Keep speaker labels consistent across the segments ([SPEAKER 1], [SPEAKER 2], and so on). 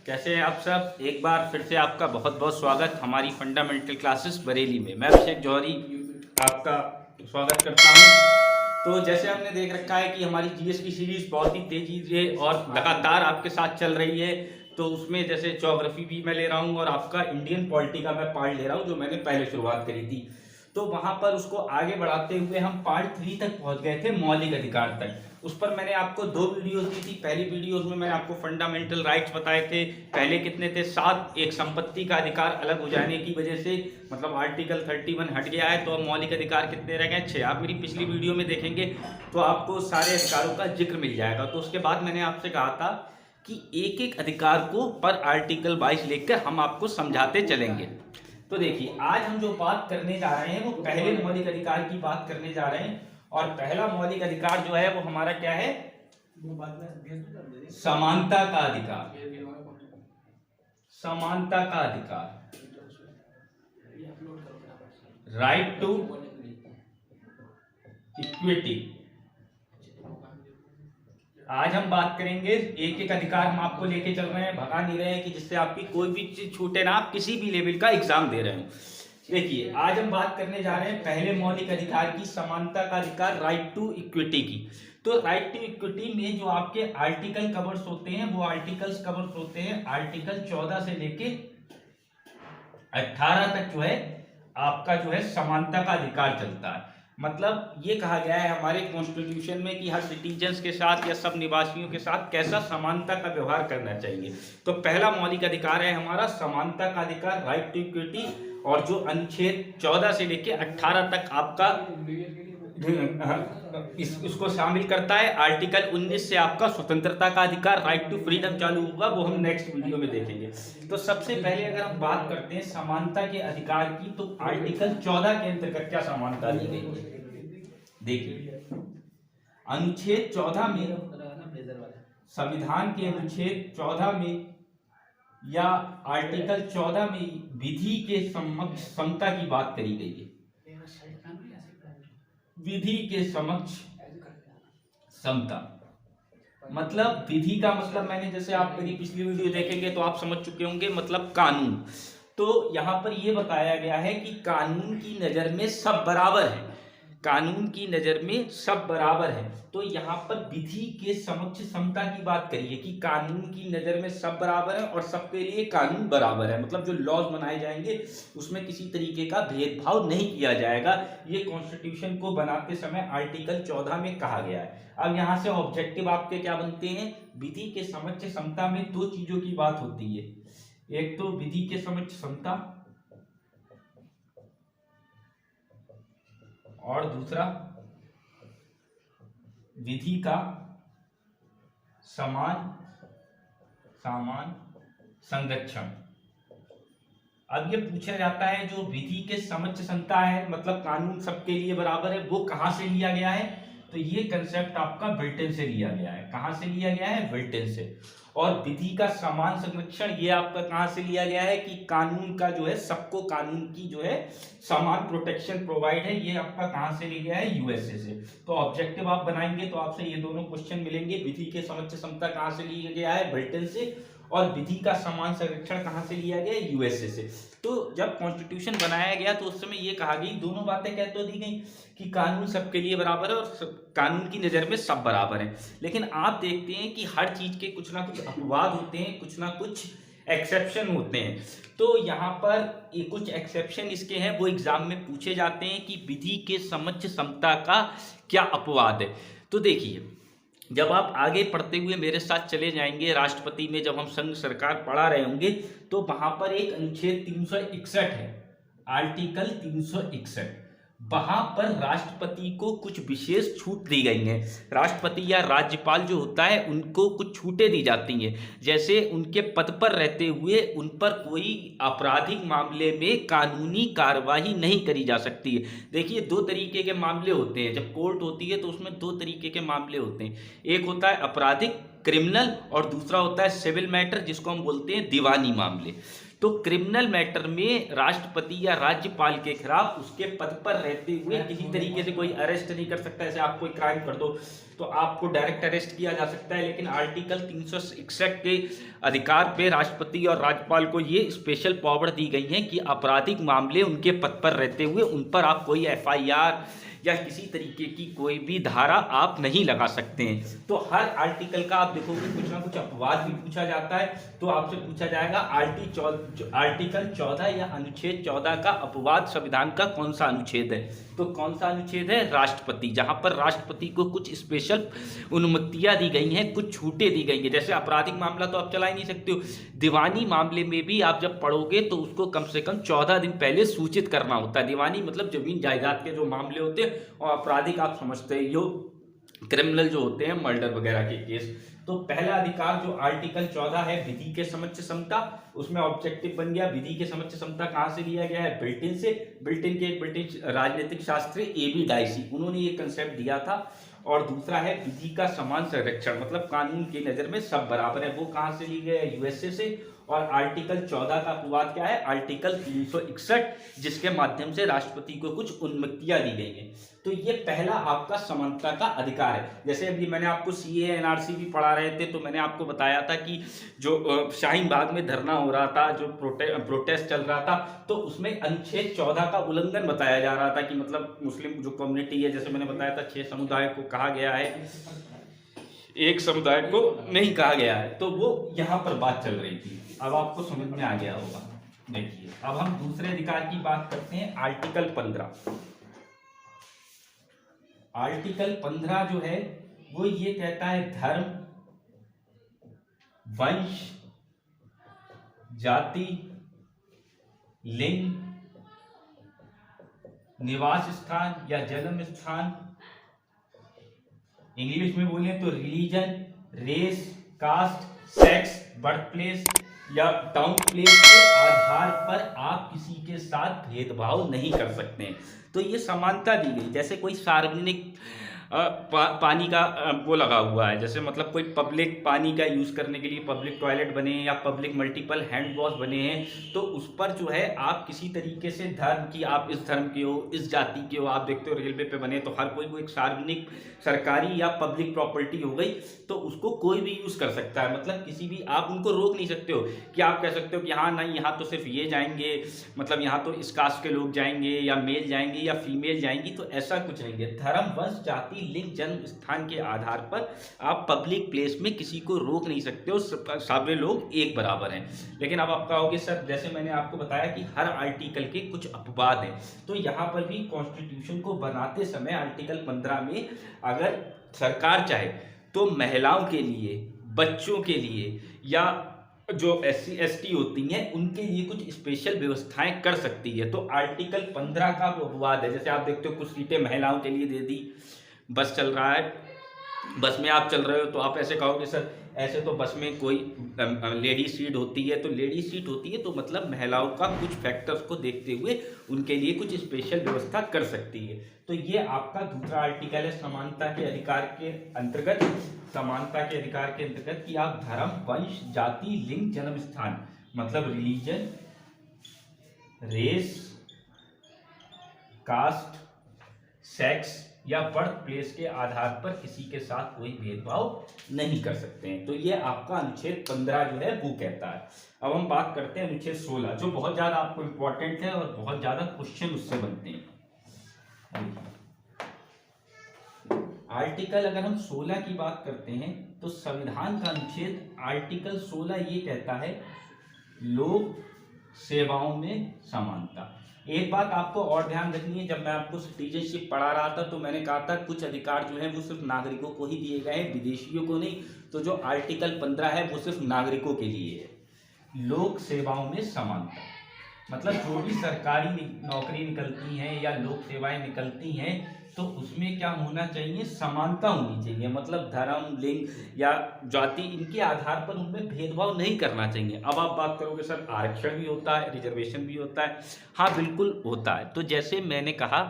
[SPEAKER 1] कैसे हैं आप सब। एक बार फिर से आपका बहुत बहुत स्वागत हमारी फंडामेंटल क्लासेस बरेली में। मैं अभिषेक जौहरी आपका स्वागत करता हूं। तो जैसे हमने देख रखा है कि हमारी जीएस की सीरीज बहुत ही तेजी से और लगातार आपके साथ चल रही है। तो उसमें जैसे ज्योग्राफी भी मैं ले रहा हूं और आपका इंडियन पॉलिटी का मैं पार्ट ले रहा हूं जो मैंने पहले शुरुआत करी थी। तो वहां पर उसको आगे बढ़ाते हुए हम पार्ट 3 तक पहुंच गए थे, मौलिक अधिकार तक। उस पर मैंने आपको 2 वीडियोस दी थी। पहली वीडियोस में मैंने आपको फंडामेंटल राइट्स बताए थे। पहले कितने थे? 7। एक संपत्ति का अधिकार अलग हो जाने की वजह से, मतलब आर्टिकल 31 हट गया है, तो अब मौलिक अधिकार कितने रह गए? 6। आप मेरी पिछली वीडियो में देखेंगे तो आपको सारे अधिकारों का जिक्र मिल जाएगा। तो उसके बाद मैंने आपसे कहा था कि एक एक अधिकार को पर आर्टिकल वाइज लेकर हम आपको समझाते चलेंगे। तो देखिए, आज हम जो बात करने जा रहे हैं वो पहले मौलिक अधिकार की बात करने जा रहे हैं। और पहला मौलिक अधिकार जो है वो हमारा क्या है? समानता का अधिकार। समानता का अधिकार, राइट टू इक्विटी। आज हम बात करेंगे, एक एक अधिकार हम आपको लेके चल रहे हैं, भगा नहीं रहे हैं कि जिससे आपकी कोई भी चीज छूटे ना, आप किसी भी लेवल का एग्जाम दे रहे हो। देखिए, आज हम बात करने जा रहे हैं पहले मौलिक अधिकार की, समानता का अधिकार, राइट टू इक्विटी की। तो राइट टू इक्विटी में जो आपके आर्टिकल कवर्स होते हैं वो आर्टिकल्स कवर्स होते हैं आर्टिकल 14 से लेके 18 तक जो है आपका जो है समानता का अधिकार चलता है। मतलब ये कहा गया है हमारे कॉन्स्टिट्यूशन में कि हर सिटीजन्स के साथ या सब निवासियों के साथ कैसा समानता का व्यवहार करना चाहिए। तो पहला मौलिक अधिकार है हमारा समानता का अधिकार, राइट टू इक्विटी। और जो अनुच्छेद 14 से लेके 18 तक आपका इसको शामिल करता है। आर्टिकल 19 से आपका स्वतंत्रता का अधिकार, राइट टू फ्रीडम चालू होगा, वो हम नेक्स्ट वीडियो में देखेंगे। तो सबसे पहले अगर हम बात करते हैं समानता के अधिकार की, तो आर्टिकल 14 के अंतर्गत क्या समानता दी गई है? देखिए, अनुच्छेद 14 में, संविधान के अनुच्छेद 14 में या आर्टिकल 14 में विधि के समक्ष समता की बात करी गई है। विधि के समक्ष समता, मतलब विधि का मतलब, मैंने जैसे आप मेरी पिछली वीडियो देखेंगे तो आप समझ चुके होंगे, मतलब कानून। तो यहां पर यह बताया गया है कि कानून की नजर में सब बराबर है। कानून की नजर में सब बराबर है। तो यहाँ पर विधि के समक्ष समता की बात करिए कि कानून की नजर में सब बराबर है और सबके लिए कानून बराबर है। मतलब जो लॉज बनाए जाएंगे उसमें किसी तरीके का भेदभाव नहीं किया जाएगा। ये कॉन्स्टिट्यूशन को बनाते समय आर्टिकल 14 में कहा गया है। अब यहाँ से ऑब्जेक्टिव आपके क्या बनते हैं? विधि के समक्ष समता में 2 चीजों की बात होती है। एक तो विधि के समक्ष समता और दूसरा विधि का समान संरक्षण। अब ये पूछा जाता है जो विधि के समक्ष समता है, मतलब कानून सबके लिए बराबर है, वो कहां से लिया गया है? तो ये कंसेप्ट आपका विल्टन से लिया गया है। कहां से लिया गया है? विल्टन से। और विधि का समान संरक्षण ये आपका कहां से लिया गया है कि कानून का जो है, सबको कानून की जो है समान प्रोटेक्शन प्रोवाइड है, ये आपका कहां से लिया गया है? यूएसए से। तो ऑब्जेक्टिव आप बनाएंगे तो आपसे ये दोनों क्वेश्चन मिलेंगे। विधि के समक्ष समता कहां से लिया गया है? विल्टन से। और विधि का समान संरक्षण कहां से लिया गया? यूएसए से। तो जब कॉन्स्टिट्यूशन बनाया गया तो उस समय ये कहा गई, दोनों बातें कह तो दी गई कि कानून सबके लिए बराबर है और कानून की नजर में सब बराबर है। लेकिन आप देखते हैं कि हर चीज के कुछ ना कुछ अपवाद होते हैं, कुछ ना कुछ एक्सेप्शन होते हैं। तो यहाँ पर ये कुछ एक्सेप्शन इसके हैं, वो एग्जाम में पूछे जाते हैं कि विधि के समक्ष समता का क्या अपवाद है। तो देखिए, जब आप आगे पढ़ते हुए मेरे साथ चले जाएंगे, राष्ट्रपति में जब हम संघ सरकार पढ़ा रहे होंगे, तो वहां पर एक अनुच्छेद 361 है, आर्टिकल 361। वहां पर राष्ट्रपति को कुछ विशेष छूट दी गई हैं। राष्ट्रपति या राज्यपाल जो होता है उनको कुछ छूटें दी जाती हैं, जैसे उनके पद पर रहते हुए उन पर कोई आपराधिक मामले में कानूनी कार्रवाई नहीं करी जा सकती है। देखिए, 2 तरीके के मामले होते हैं। जब कोर्ट होती है तो उसमें 2 तरीके के मामले होते हैं। एक होता है आपराधिक, क्रिमिनल, और दूसरा होता है सिविल मैटर, जिसको हम बोलते हैं दीवानी मामले। तो क्रिमिनल मैटर में राष्ट्रपति या राज्यपाल के खिलाफ उसके पद पर रहते हुए किसी तरीके से कोई अरेस्ट नहीं कर सकता। जैसे आप कोई क्राइम कर दो तो आपको डायरेक्ट अरेस्ट किया जा सकता है, लेकिन आर्टिकल 361 के अधिकार पे राष्ट्रपति और राज्यपाल को ये स्पेशल पावर दी गई है कि आपराधिक मामले उनके पद पर रहते हुए उन पर आप कोई FIR या किसी तरीके की कोई भी धारा आप नहीं लगा सकते हैं। तो हर आर्टिकल का आप देखोगे कुछ ना कुछ अपवाद भी पूछा जाता है, तो आपसे पूछा जाएगा आर्टिकल 14 या अनुच्छेद 14 का अपवाद संविधान का कौन सा अनुच्छेद है। तो कौन सा अनुच्छेद है? राष्ट्रपति, जहां पर राष्ट्रपति को कुछ स्पेशल अनुमतियां दी गई हैं, कुछ छूटें दी गई हैं। जैसे आपराधिक मामला तो आप चला ही नहीं सकते हो, दीवानी मामले में भी आप जब पढ़ोगे तो उसको कम से कम 14 दिन पहले सूचित करना होता है। दीवानी मतलब जमीन जायदाद के जो मामले होते हैं, और आपराधिक आप समझते हैं जो क्रिमिनल जो होते हैं, मर्डर वगैरह के केस। तो पहला अधिकार जो आर्टिकल 14 है विधि के समक्ष समता, उसमें ऑब्जेक्टिव बन गया विधि के समक्ष समता कहां से लिया गया है? ब्रिटेन से। ब्रिटेन के एक ब्रिटिश राजनीतिक शास्त्री AB डाइसी, उन्होंने ये कंसेप्ट दिया था। और दूसरा है विधि का समान संरक्षण, मतलब कानून की नजर में सब बराबर है, वो कहां से ली गई है? USA से। और आर्टिकल 14 का अपवाद क्या है? आर्टिकल 361, जिसके माध्यम से राष्ट्रपति को कुछ अनुमतियां दी गई हैं। तो ये पहला आपका समानता का अधिकार है। जैसे अभी मैंने आपको CA NRC भी पढ़ा रहे थे, तो मैंने आपको बताया था कि जो शाहीन बाग में धरना हो रहा था, जो प्रोटेस्ट चल रहा था, तो उसमें अनुच्छेद 14 का उल्लंघन बताया जा रहा था कि मतलब मुस्लिम जो कम्युनिटी है, जैसे मैंने बताया था 6 समुदाय को कहा गया है, एक समुदाय को नहीं कहा गया है, तो वो यहाँ पर बात चल रही थी। अब आपको समझ में आ गया होगा। देखिए अब हम दूसरे अधिकार की बात करते हैं, आर्टिकल 15। आर्टिकल 15 जो है वो ये कहता है धर्म, वंश, जाति, लिंग, निवास स्थान या जन्म स्थान, इंग्लिश में बोले तो religion, race, caste, sex, birth place या टाउन प्लेस के आधार पर आप किसी के साथ भेदभाव नहीं कर सकते हैं। तो ये समानता दी गई। जैसे कोई सार्वजनिक पानी का वो लगा हुआ है, जैसे मतलब कोई पब्लिक पानी का यूज़ करने के लिए पब्लिक टॉयलेट बने हैं या पब्लिक मल्टीपल हैंड वॉश बने हैं, तो उस पर जो है आप किसी तरीके से धर्म की, आप इस धर्म के हो, इस जाति के हो, आप देखते हो रेलवे पे बने तो हर कोई वो एक सार्वजनिक सरकारी या पब्लिक प्रॉपर्टी हो गई, तो उसको कोई भी यूज़ कर सकता है। मतलब किसी भी, आप उनको रोक नहीं सकते हो कि आप कह सकते हो कि हाँ नहीं यहाँ तो सिर्फ ये जाएंगे, मतलब यहाँ तो इस कास्ट के लोग जाएंगे या मेल जाएंगे या फीमेल जाएंगी, तो ऐसा कुछ नहीं है। धर्म, वंश, जाति, लिंग, जन्म स्थान के आधार पर आप पब्लिक प्लेस में किसी को रोक नहीं सकते हो, सारे लोग एक बराबर हैं। लेकिन अब आप कहोगे सर जैसे मैंने आपको बताया कि हर आर्टिकल के कुछ अपवाद हैं, तो यहाँ पर भी कॉन्स्टिट्यूशन को बनाते समय आर्टिकल 15 में अगर सरकार चाहे तो महिलाओं के लिए, बच्चों के लिए या जो SC ST होती हैं उनके लिए कुछ स्पेशल व्यवस्थाएं कर सकती है। तो आर्टिकल 15 का वो अपवाद है। जैसे आप देखते हो कुछ सीटें महिलाओं के लिए दे दी, बस चल रहा है, बस में आप चल रहे हो तो आप ऐसे कहोगे सर ऐसे तो बस में कोई लेडी सीट होती है, तो लेडी सीट होती है तो मतलब महिलाओं का कुछ फैक्टर्स को देखते हुए उनके लिए कुछ स्पेशल व्यवस्था कर सकती है। तो ये आपका दूसरा आर्टिकल है समानता के अधिकार के अंतर्गत, समानता के अधिकार के अंतर्गत कि आप धर्म, वंश, जाति, लिंग, जन्म स्थान, मतलब रिलीजन, रेस, कास्ट, सेक्स या बर्थ प्लेस के आधार पर किसी के साथ कोई भेदभाव नहीं कर सकते हैं। तो ये आपका अनुच्छेद 15 जो है वो कहता है। अब हम बात करते हैं अनुच्छेद 16, जो बहुत ज्यादा आपको इंपॉर्टेंट है और बहुत ज्यादा क्वेश्चन उससे बनते हैं। आर्टिकल अगर हम 16 की बात करते हैं तो संविधान का अनुच्छेद आर्टिकल 16 ये कहता है लोक सेवाओं में समानता। एक बात आपको और ध्यान रखनी है, जब मैं आपको सिटीजनशिप पढ़ा रहा था तो मैंने कहा था कुछ अधिकार जो है वो सिर्फ नागरिकों को ही दिए गए हैं, विदेशियों को नहीं। तो जो आर्टिकल 15 है वो सिर्फ नागरिकों के लिए है। लोक सेवाओं में समानता मतलब जो भी सरकारी नौकरी निकलती हैं या लोक सेवाएं निकलती हैं तो उसमें क्या होना चाहिए, समानता होनी चाहिए। मतलब धर्म, लिंग या जाति इनके आधार पर उनमें भेदभाव नहीं करना चाहिए। अब आप बात करोगे सर आरक्षण भी होता है, रिजर्वेशन भी होता है। हाँ बिल्कुल होता है। तो जैसे मैंने कहा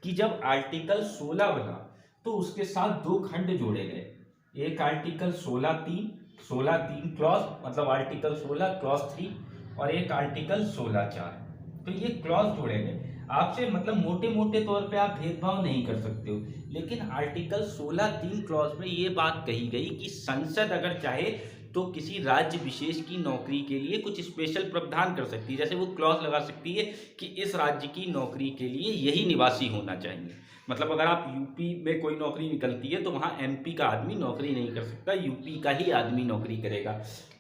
[SPEAKER 1] कि जब आर्टिकल 16 बना तो उसके साथ 2 खंड जोड़े गए। एक आर्टिकल 16(3) क्लॉज, मतलब आर्टिकल 16 क्लॉज 3, और एक आर्टिकल 16(4). तो ये क्लॉज जोड़े गए आपसे, मतलब मोटे मोटे तौर पे आप भेदभाव नहीं कर सकते हो, लेकिन आर्टिकल 16(3) क्लॉज में ये बात कही गई कि संसद अगर चाहे तो किसी राज्य विशेष की नौकरी के लिए कुछ स्पेशल प्रावधान कर सकती है। जैसे वो क्लॉज लगा सकती है कि इस राज्य की नौकरी के लिए यही निवासी होना चाहिए। मतलब अगर आप यूपी में कोई नौकरी निकलती है तो वहाँ एमपी का आदमी नौकरी नहीं कर सकता, यूपी का ही आदमी नौकरी करेगा।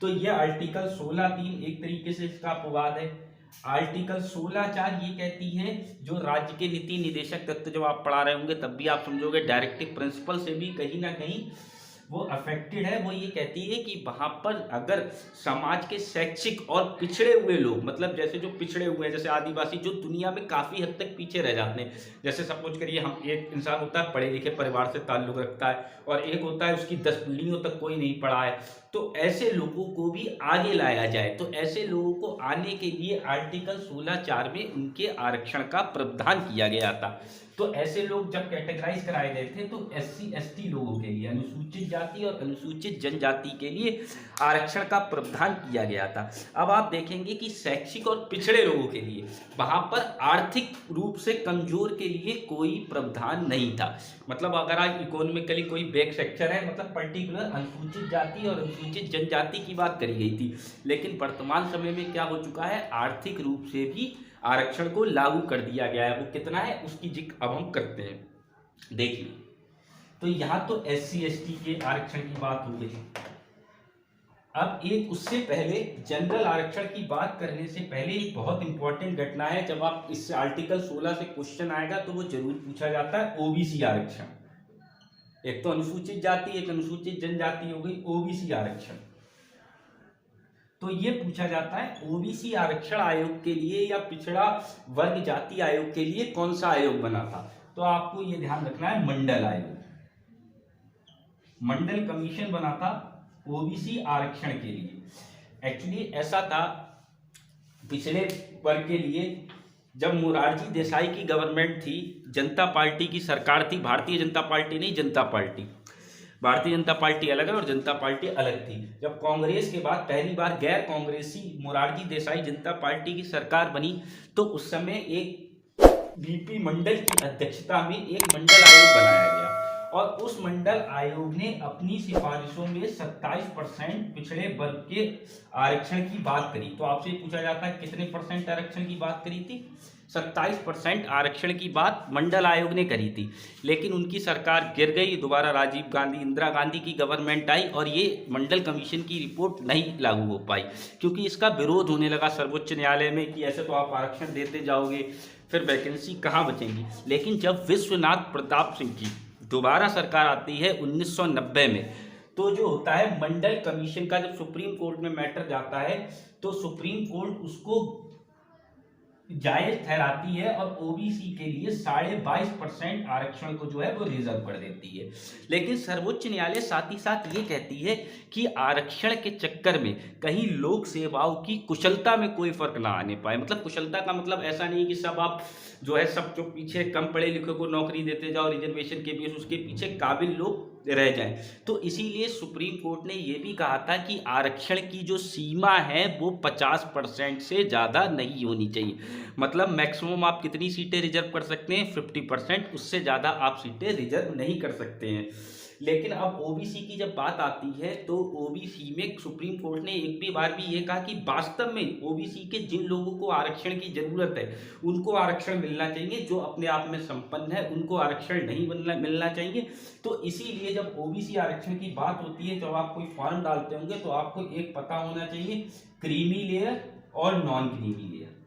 [SPEAKER 1] तो ये आर्टिकल 16(3) एक तरीके से इसका अपवाद है। आर्टिकल 16(4) ये कहती है जो राज्य के नीति निदेशक तत्व जब आप पढ़ा रहे होंगे तब भी आप समझोगे, डायरेक्टिव प्रिंसिपल से भी कहीं ना कहीं वो अफेक्टेड है। वो ये कहती है कि वहां पर अगर समाज के शैक्षिक और पिछड़े हुए लोग, मतलब जैसे जो पिछड़े हुए हैं, जैसे आदिवासी, जो दुनिया में काफी हद तक पीछे रह जाते हैं। जैसे सपोज करिए हम, एक इंसान होता है पढ़े लिखे परिवार से ताल्लुक रखता है और एक होता है उसकी 10 पीढ़ियों तक कोई नहीं पढ़ा है, तो ऐसे लोगों को भी आगे लाया जाए। तो ऐसे लोगों को आने के लिए आर्टिकल 16(4) में उनके आरक्षण का प्रावधान किया गया था। तो ऐसे लोग जब कैटेगराइज कराए गए थे तो SC ST लोगों के लिए, अनुसूचित जाति और अनुसूचित जनजाति के लिए आरक्षण का प्रावधान किया गया था। अब आप देखेंगे कि शैक्षिक और पिछड़े लोगों के लिए वहां पर आर्थिक रूप से कमजोर के लिए कोई प्रावधान नहीं था। मतलब अगर आज इकोनॉमिकली कोई बैक सेक्टर है, मतलब पर्टिकुलर अनुसूचित जाति और अनुसूचित जनजाति की बात करी गई थी, लेकिन वर्तमान समय में क्या हो चुका है, आर्थिक रूप से भी आरक्षण को लागू कर दिया गया है। वो कितना है उसकी जिक्र अब हम करते हैं। देखिए, तो यहां तो SC ST के आरक्षण की बात हो गई। अब एक उससे पहले जनरल आरक्षण की बात करने से पहले एक बहुत इंपॉर्टेंट घटना है। जब आप इस आर्टिकल 16 से क्वेश्चन आएगा तो वो जरूर पूछा जाता है OBC आरक्षण। एक तो अनुसूचित जाति, एक अनुसूचित जनजाति हो गई, OBC आरक्षण। तो ये पूछा जाता है OBC आरक्षण आयोग के लिए या पिछड़ा वर्ग जाति आयोग के लिए कौन सा आयोग बना था। तो आपको ये ध्यान रखना है, मंडल आयोग, मंडल कमीशन बना था OBC आरक्षण के लिए। एक्चुअली ऐसा था पिछड़े वर्ग के लिए, जब मोरारजी देसाई की गवर्नमेंट थी, जनता पार्टी की सरकार थी, भारतीय जनता पार्टी नहीं, जनता पार्टी, भारतीय जनता पार्टी अलग है और जनता पार्टी अलग थी। जब कांग्रेस के बाद पहली बार गैर कांग्रेसी मोरारजी देसाई जनता पार्टी की सरकार बनी, तो उस समय एक VP मंडल की अध्यक्षता में एक मंडल आयोग बनाया गया और उस मंडल आयोग ने अपनी सिफारिशों में 27% पिछड़े वर्ग के आरक्षण की बात करी। तो आपसे पूछा जाता है कितने % आरक्षण की बात करी थी, 27% आरक्षण की बात मंडल आयोग ने करी थी। लेकिन उनकी सरकार गिर गई, दोबारा राजीव गांधी, इंदिरा गांधी की गवर्नमेंट आई और ये मंडल कमीशन की रिपोर्ट नहीं लागू हो पाई, क्योंकि इसका विरोध होने लगा सर्वोच्च न्यायालय में कि ऐसे तो आप आरक्षण देते जाओगे, फिर वैकेंसी कहाँ बचेंगी। लेकिन जब विश्वनाथ प्रताप सिंह की दोबारा सरकार आती है 1990 में, तो जो होता है मंडल कमीशन का, जब सुप्रीम कोर्ट में मैटर जाता है तो सुप्रीम कोर्ट उसको जायज ठहराती है और OBC के लिए 22.5% आरक्षण को जो है वो रिजर्व कर देती है। लेकिन सर्वोच्च न्यायालय साथ ही साथ ये कहती है कि आरक्षण के चक्कर में कहीं लोक सेवाओं की कुशलता में कोई फर्क ना आने पाए। मतलब कुशलता का मतलब ऐसा नहीं कि सब आप जो है, सब जो पीछे कम पढ़े लिखे को नौकरी देते जाओ रिजर्वेशन के बेस, उसके पीछे काबिल लोग रह जाएं। तो इसीलिए सुप्रीम कोर्ट ने यह भी कहा था कि आरक्षण की जो सीमा है वो 50% से ज़्यादा नहीं होनी चाहिए। मतलब मैक्सिमम आप कितनी सीटें रिजर्व कर सकते हैं, 50%, उससे ज़्यादा आप सीटें रिजर्व नहीं कर सकते हैं। लेकिन अब OBC की जब बात आती है तो OBC में सुप्रीम कोर्ट ने एक भी बार भी ये कहा कि वास्तव में OBC के जिन लोगों को आरक्षण की जरूरत है उनको आरक्षण मिलना चाहिए, जो अपने आप में संपन्न है उनको आरक्षण नहीं मिलना चाहिए। तो इसीलिए जब OBC आरक्षण की बात होती है, जब आप कोई फॉर्म डालते होंगे तो आपको एक पता होना चाहिए, क्रीमी लेयर और नॉन क्रीमी लेयर।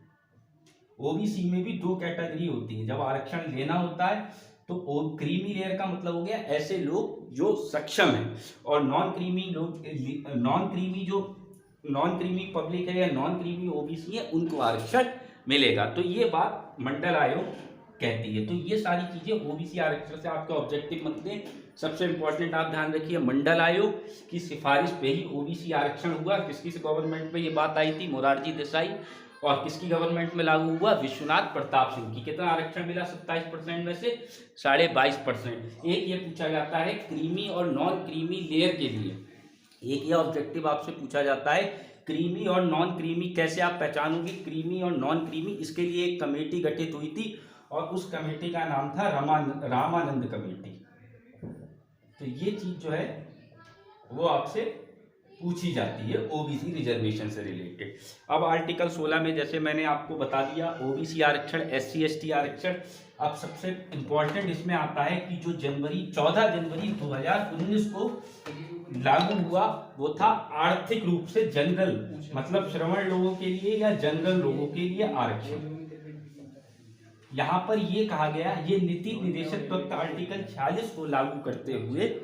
[SPEAKER 1] OBC में भी 2 कैटेगरी होती है। जब आरक्षण लेना होता है तो क्रीमी लेयर का मतलब हो गया ऐसे लोग जो सक्षम हैं, और नॉन क्रीमी लोग, नॉन क्रीमी पब्लिक है या नॉन क्रीमी OBC है, उनको आरक्षण मिलेगा। तो ये बात मंडल आयोग कहती है। तो ये सारी चीजें OBC आरक्षण से आपके ऑब्जेक्टिव बनते हैं। सबसे इंपॉर्टेंट आप ध्यान रखिए, मंडल आयोग की सिफारिश पे ही OBC आरक्षण हुआ। किसकी गवर्नमेंट में ये बात आई थी, मोरारजी देसाई, और किसकी गवर्नमेंट में लागू हुआ, विश्वनाथ प्रताप सिंह की। कितना आरक्षण मिला 27% में से 22.5%। एक ये पूछा जाता है क्रीमी और नॉन क्रीमी लेयर के लिए, एक ये ऑब्जेक्टिव आपसे पूछा जाता है क्रीमी और नॉन क्रीमी कैसे आप पहचानोगे क्रीमी और नॉन क्रीमी, इसके लिए एक कमेटी गठित हुई थी और उस कमेटी का नाम था रामानंद कमेटी। तो ये चीज जो है वो आपसे पूछी जाती है ओबीसी रिजर्वेशन से रिलेटेड। अब आर्टिकल 16 में जैसे मैंने आपको बता दिया ओबीसी आरक्षण, एससी एसटी आरक्षण। अब सबसे इम्पोर्टेंट इसमें आता है कि जो 14 जनवरी 2019 को लागू हुआ वो था आर्थिक रूप से जनरल, मतलब श्रवण लोगों के लिए या जनरल लोगों के लिए आरक्षण। यहाँ पर ये कहा गया, ये नीति निर्देशक तत्व आर्टिकल 46 को लागू करते हुए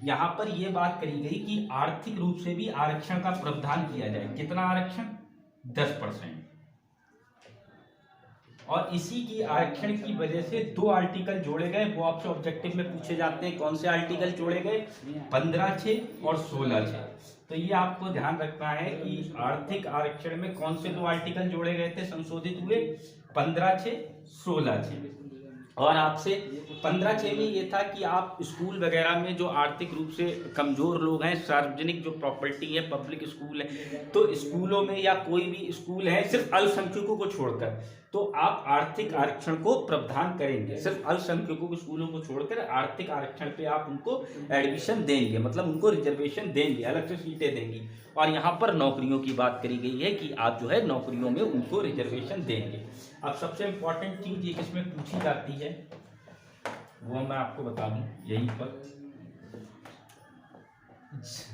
[SPEAKER 1] यहाँ पर ये बात करी गई कि आर्थिक रूप से भी आरक्षण का प्रावधान किया जाए। कितना आरक्षण? 10%। और इसी की आरक्षण की वजह से 2 आर्टिकल जोड़े गए, वो आपसे ऑब्जेक्टिव में पूछे जाते हैं। कौन से आर्टिकल जोड़े गए? 15(6) और 16(6). तो ये आपको ध्यान रखना है कि आर्थिक आरक्षण में कौन से 2 आर्टिकल जोड़े गए थे, संशोधित हुए? 15(6), 16(6). और आपसे 15(6) में ये था कि आप स्कूल वगैरह में जो आर्थिक रूप से कमजोर लोग हैं, सार्वजनिक जो प्रॉपर्टी है, पब्लिक स्कूल है, तो स्कूलों में या कोई भी स्कूल है सिर्फ अल्पसंख्यकों को छोड़कर, तो आप आर्थिक आरक्षण को प्रावधान करेंगे। सिर्फ अल्पसंख्यकों के स्कूलों को छोड़कर आर्थिक आरक्षण पे आप उनको एडमिशन देंगे, मतलब उनको रिजर्वेशन देंगे, अलग से सीटें देंगी। और यहाँ पर नौकरियों की बात करी गई है कि आप जो है नौकरियों में उनको रिजर्वेशन देंगे। अब सबसे इम्पोर्टेंट चीज ये इसमें पूछी जाती है वो मैं आपको बता दूं यहीं पर।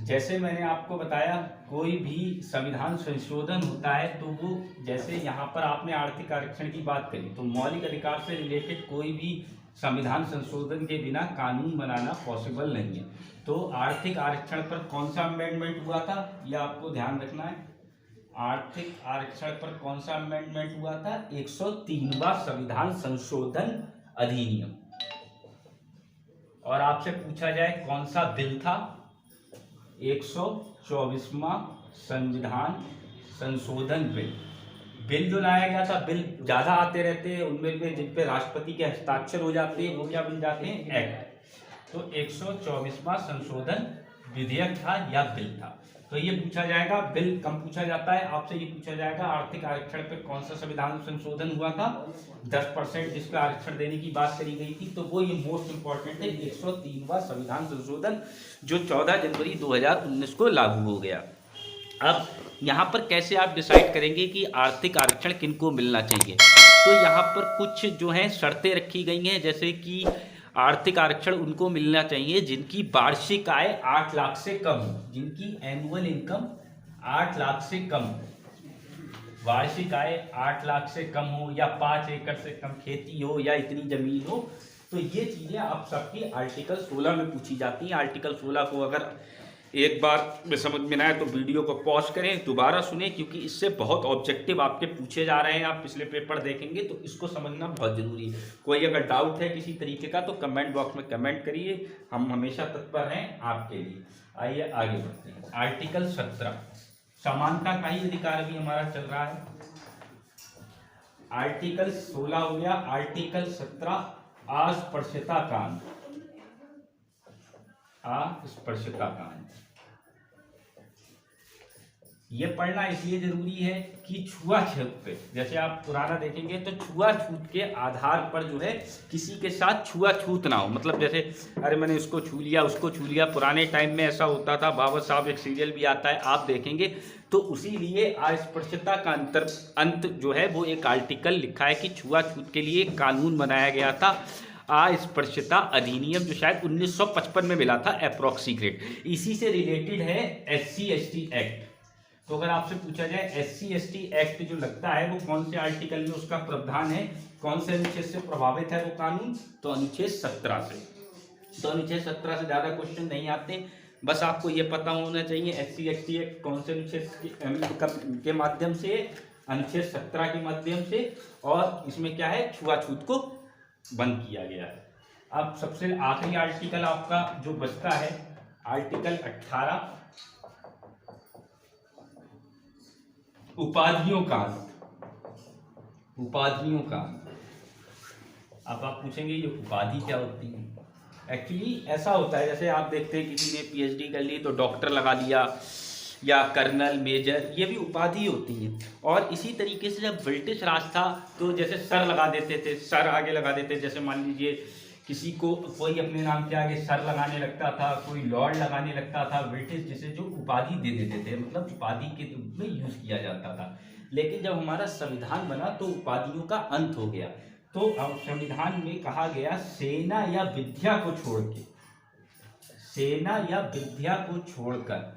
[SPEAKER 1] जैसे मैंने आपको बताया कोई भी संविधान संशोधन होता है तो वो, जैसे यहाँ पर आपने आर्थिक आरक्षण की बात करी, तो मौलिक अधिकार से रिलेटेड कोई भी संविधान संशोधन के बिना कानून बनाना पॉसिबल नहीं है। तो आर्थिक आरक्षण पर कौन सा अमेंडमेंट हुआ था, यह आपको ध्यान रखना है। आर्थिक आरक्षण पर कौन सा अमेंडमेंट हुआ था? 103वां संविधान संशोधन अधिनियम। और आपसे पूछा जाए कौन सा बिल था? 124वां संविधान संशोधन बिल जो लाया गया था। बिल ज्यादा आते रहते हैं, उनमें जिन पे राष्ट्रपति के हस्ताक्षर हो जाते हैं वो क्या बन जाते हैं? एक्ट। तो 124वां संशोधन विधेयक था या बिल था। तो ये पूछा जाएगा, बिल कम पूछा जाता है आपसे, ये पूछा जाएगा आर्थिक आरक्षण पे कौन सा संविधान संशोधन हुआ था? 10% जिसपे आरक्षण देने की बात करी गई थी, तो वो ये मोस्ट इंपॉर्टेंट है 103वां संविधान संशोधन जो 14 जनवरी 2019 को लागू हो गया। अब यहाँ पर कैसे आप डिसाइड करेंगे कि आर्थिक आरक्षण किनको मिलना चाहिए? तो यहाँ पर कुछ जो है शर्तें रखी गई हैं, जैसे कि आर्थिक आरक्षण उनको मिलना चाहिए जिनकी वार्षिक आय 8 लाख से कम हो, जिनकी एनुअल इनकम 8 लाख से कम हो, वार्षिक आय 8 लाख से कम हो, या 5 एकड़ से कम खेती हो, या इतनी जमीन हो। तो ये चीजें आप सबकी आर्टिकल 16 में पूछी जाती हैं। आर्टिकल 16 को अगर एक बार में समझ में ना आए तो वीडियो को पॉज करें, दोबारा सुने, क्योंकि इससे बहुत ऑब्जेक्टिव आपके पूछे जा रहे हैं। आप पिछले पेपर देखेंगे तो इसको समझना बहुत जरूरी है। कोई अगर डाउट है किसी तरीके का तो कमेंट बॉक्स में कमेंट करिए, हम हमेशा तत्पर हैं आपके लिए। आइए आगे बढ़ते हैं। आर्टिकल 17 समानता का ही अधिकार भी हमारा चल रहा है। आर्टिकल 16 हो गया। आर्टिकल 17 अस्पृश्यता कांड। अस्पृश्यता कांड ये पढ़ना इसलिए जरूरी है कि छुआछूत पे, जैसे आप पुराना देखेंगे तो छुआछूत के आधार पर जो है किसी के साथ छुआछूत ना हो। मतलब जैसे अरे मैंने उसको छू लिया, उसको छू लिया, पुराने टाइम में ऐसा होता था। बाबा साहब एक सीरियल भी आता है, आप देखेंगे तो उसी लिए अस्पृश्यता का अंत जो है वो एक आर्टिकल लिखा है कि छुआछूत के लिए कानून बनाया गया था, अस्पृश्यता अधिनियम, जो शायद 1955 में मिला था अप्रोक्सीमेट। इसी से रिलेटेड है SC ST एक्ट। तो अगर आपसे पूछा जाए SC ST एक्ट जो लगता है वो कौन से आर्टिकल में उसका प्रावधान है, कौन से अनुच्छेद से प्रभावित है वो कानून? तो अनुच्छेद 17 से। तो अनुच्छेद 17 से ज्यादा क्वेश्चन नहीं आते, बस आपको ये पता होना चाहिए SC ST एक्ट कौन से अनुच्छेद के माध्यम से? अनुच्छेद 17 के माध्यम से। और इसमें क्या है? छुआछूत को बंद किया गया है। अब सबसे आखिरी आर्टिकल आपका जो बचता है आर्टिकल 18 उपाधियों कांड। उपाधियों कांड। अब आप पूछेंगे ये उपाधि क्या होती है? एक्चुअली ऐसा होता है, जैसे आप देखते हैं किसी ने PhD कर ली तो डॉक्टर लगा लिया, या कर्नल, मेजर, ये भी उपाधि होती हैं। और इसी तरीके से जब ब्रिटिश राज था तो जैसे सर लगा देते थे, सर आगे लगा देते, जैसे मान लीजिए किसी को कोई अपने नाम के आगे सर लगाने लगता था, कोई लॉर्ड लगाने लगता था, ब्रिटिश जिसे जो उपाधि दे देते थे, मतलब उपाधि के रूप में यूज किया जाता था। लेकिन जब हमारा संविधान बना तो उपाधियों का अंत हो गया। तो अब संविधान में कहा गया सेना या विद्या को छोड़ के, सेना या विद्या को छोड़कर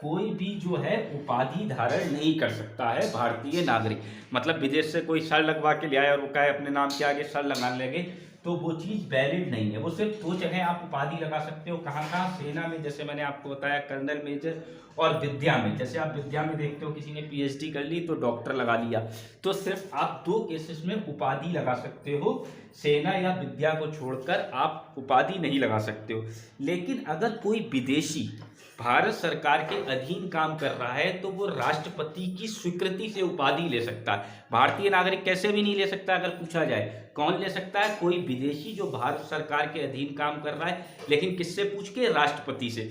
[SPEAKER 1] कोई भी जो है उपाधि धारण नहीं कर सकता है भारतीय नागरिक। मतलब विदेश से कोई सर लगवा के ले आए और वो कहे अपने नाम के आगे सर लगाने लगे, तो वो चीज़ वैलिड नहीं है। वो सिर्फ दो जगह आप उपाधि लगा सकते हो, कहाँ कहाँ, सेना में जैसे मैंने आपको बताया कर्नल, मेजर, और विद्या में जैसे आप विद्या में देखते हो किसी ने पीएचडी कर ली तो डॉक्टर लगा लिया। तो सिर्फ आप दो केसेस में उपाधि लगा सकते हो, सेना या विद्या को छोड़कर आप उपाधि नहीं लगा सकते हो। लेकिन अगर कोई विदेशी भारत सरकार के अधीन काम कर रहा है तो वो राष्ट्रपति की स्वीकृति से उपाधि ले सकता है। भारतीय नागरिक कैसे भी नहीं ले सकता। अगर पूछा जाए कौन ले सकता है, कोई विदेशी जो भारत सरकार के अधीन काम कर रहा है, लेकिन किससे पूछ के, राष्ट्रपति से।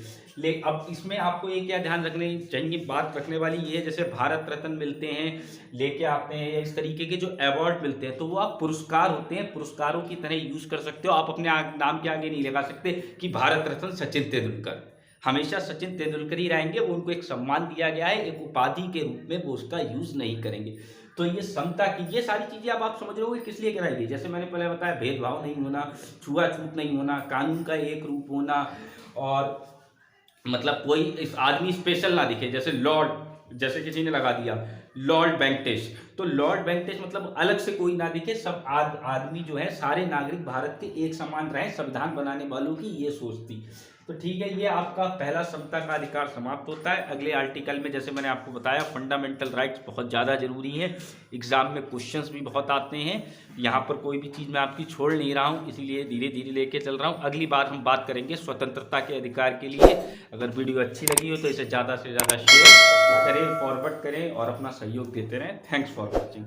[SPEAKER 1] अब इसमें आपको ये क्या ध्यान रखने चाहिए, बात रखने वाली ये है, जैसे भारत रत्न मिलते हैं, लेके आते हैं, इस तरीके के जो अवार्ड मिलते हैं तो वो आप पुरस्कार होते हैं, पुरस्कारों की तरह यूज कर सकते हो। आप अपने नाम के आगे नहीं लगा सकते कि भारत रत्न सचिन तेंदुलकर। हमेशा सचिन तेंदुलकर ही रहेंगे, वो उनको एक सम्मान दिया गया है, एक उपाधि के रूप में वो उसका यूज नहीं करेंगे। तो ये समता की ये सारी चीजें अब आप समझ रहे हो किस लिए कराई गई। जैसे मैंने पहले बताया, भेदभाव नहीं होना, छुआछूत नहीं होना, कानून का एक रूप होना, और मतलब कोई इस आदमी स्पेशल ना दिखे। जैसे लॉर्ड, जैसे किसी ने लगा दिया लॉर्ड वेंकटेश, तो लॉर्ड वेंकटेश मतलब अलग से कोई ना दिखे, सब आदमी जो है, सारे नागरिक भारत के एक समान रहे। संविधान बनाने वालों की ये सोच थी। तो ठीक है, ये आपका पहला समता का अधिकार समाप्त होता है। अगले आर्टिकल में जैसे मैंने आपको बताया फंडामेंटल राइट्स बहुत ज़्यादा जरूरी है, एग्जाम में क्वेश्चंस भी बहुत आते हैं। यहाँ पर कोई भी चीज़ मैं आपकी छोड़ नहीं रहा हूँ, इसीलिए धीरे धीरे लेके चल रहा हूँ। अगली बार हम बात करेंगे स्वतंत्रता के अधिकार के लिए। अगर वीडियो अच्छी लगी हो तो इसे ज़्यादा से ज़्यादा शेयर करें, फॉरवर्ड करें और अपना सहयोग देते रहें। Thanks for watching.